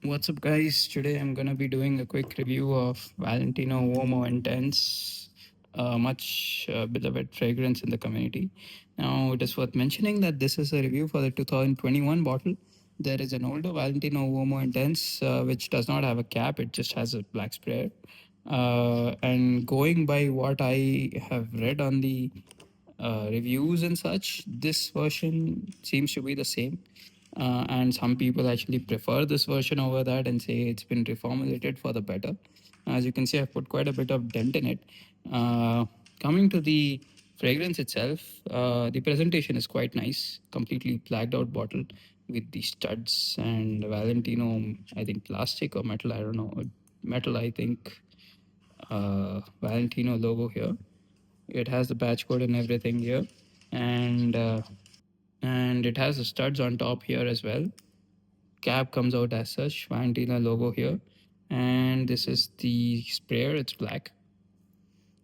What's up, guys? Today I'm gonna be doing a quick review of Valentino Uomo Intense, a much beloved fragrance in the community. Now, it is worth mentioning that this is a review for the 2021 bottle. There is an older Valentino Uomo Intense, which does not have a cap; it just has a black sprayer. And going by what I have read on the reviews and such, this version seems to be the same. And some people actually prefer this version over that and say it's been reformulated for the better. As you can see, I've put quite a bit of dent in it. Coming to the fragrance itself, the presentation is quite nice. Completely blacked out bottle with the studs and Valentino, I think plastic or metal, I don't know, metal, I think, Valentino logo here. It has the patch code and everything here, and it has the studs on top here as well. Cap comes out as such, Valentino logo here, and this is the sprayer. It's black.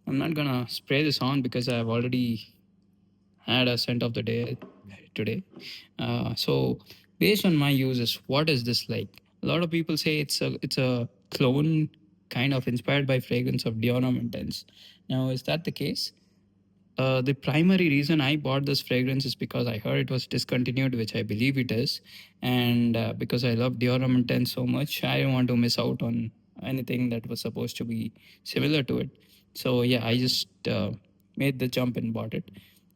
I'm not gonna spray this on because I've already had a scent of the day today. So based on my uses, what is this like? A lot of people say it's a clone kind of inspired by fragrance of Dior Homme Intense. Now, is that the case? The primary reason I bought this fragrance is because I heard it was discontinued, which I believe it is, and because I love Dior Homme Intense so much, I don't want to miss out on anything that was supposed to be similar to it. So yeah, I just made the jump and bought it.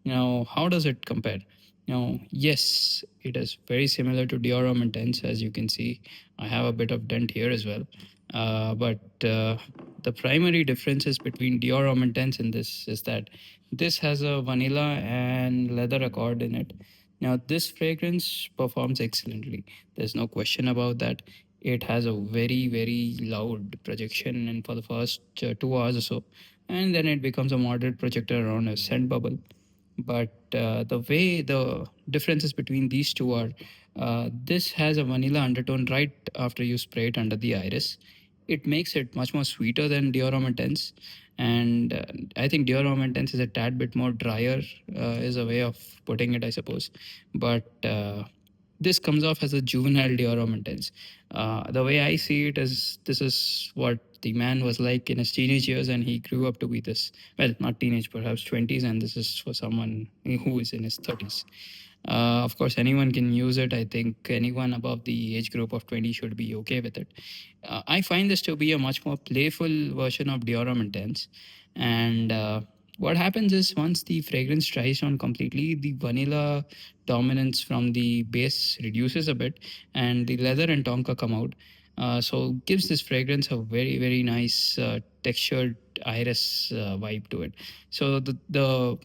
Now, how does it compare? Now, yes, it is very similar to Dior Homme Intense, as you can see. I have a bit of dent here as well, but the primary differences between Dior Homme Intense and this is that this has a vanilla and leather accord in it. Now, this fragrance performs excellently. There's no question about that. It has a very, very loud projection, and for the first 2 hours or so, and then it becomes a moderate projector around a scent bubble. But the way the differences between these two are, this has a vanilla undertone right after you spray it under the iris. It makes it much more sweeter than Dior Homme Intense, and I think Dior Homme Intense is a tad bit more drier, is a way of putting it, I suppose. But this comes off as a juvenile Dior Homme Intense. The way I see it is, this is what the man was like in his teenage years, and he grew up to be this. Well, not teenage, perhaps 20s, and this is for someone who is in his 30s. Of course, anyone can use it. I think anyone above the age group of 20 should be okay with it. I find this to be a much more playful version of Dior Homme Intense. And what happens is, once the fragrance dries down completely, the vanilla dominance from the base reduces a bit, and the leather and tonka come out. So gives this fragrance a very, very nice textured iris vibe to it. So the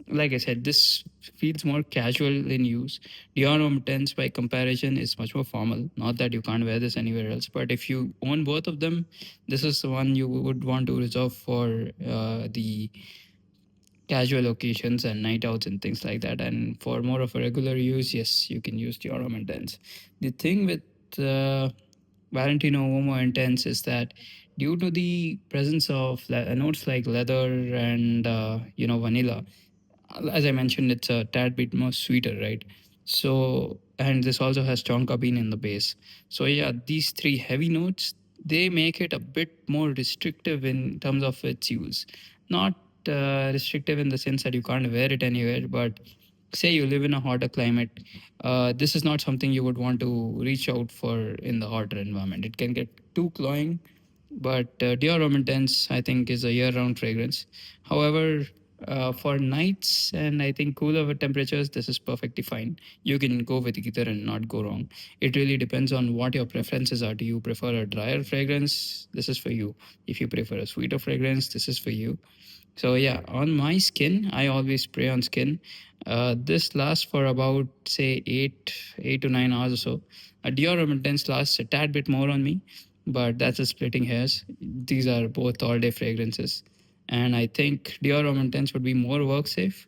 like I said, this feels more casual in use. Dior Homme Intense, by comparison, is much more formal. Not that you can't wear this anywhere else, but if you own both of them, this is the one you would want to reserve for the casual occasions and night outs and things like that. And for more of a regular use, yes, you can use Dior Homme Intense. The thing with uh, Valentino Uomo Intense is that due to the presence of notes like leather and vanilla, as I mentioned, it's a tad bit more sweeter, right? So, and this also has tonka bean in the base. So, yeah, these three heavy notes, they make it a bit more restrictive in terms of its use. Not restrictive in the sense that you can't wear it anywhere, but say you live in a hotter climate, this is not something you would want to reach out for in the hotter environment. It can get too cloying, but Dior Homme Intense, I think, is a year-round fragrance. However, for nights and I think cooler temperatures, this is perfectly fine. You can go with either and not go wrong. It really depends on what your preferences are. Do you prefer a drier fragrance? This is for you. If you prefer a sweeter fragrance, this is for you. So yeah, on my skin, I always spray on skin. This lasts for about say 8 to 9 hours or so. A Dior Homme Intense lasts a tad bit more on me, but that's a splitting hairs. These are both all day fragrances, and I think Dior Homme Intense would be more work safe.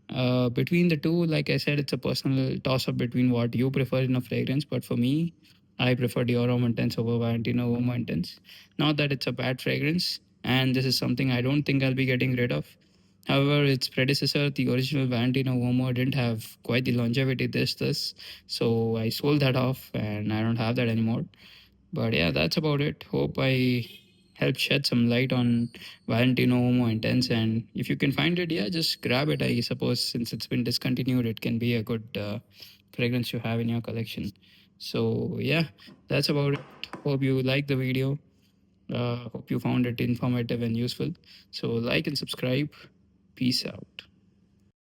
Between the two, like I said, it's a personal toss up between what you prefer in a fragrance. But for me, I prefer Dior Homme Intense over Valentino Uomo Intense. Not that it's a bad fragrance, and this is something I don't think I'll be getting rid of. However, its predecessor, the original Valentino Uomo, didn't have quite the longevity this does, so I sold that off, and I don't have that anymore. But yeah, that's about it. Hope I helped shed some light on Valentino Uomo Intense. And if you can find it, yeah, just grab it. I suppose since it's been discontinued, it can be a good fragrance to have in your collection. So yeah, that's about it. Hope you liked the video. Hope you found it informative and useful. So like and subscribe. Peace out.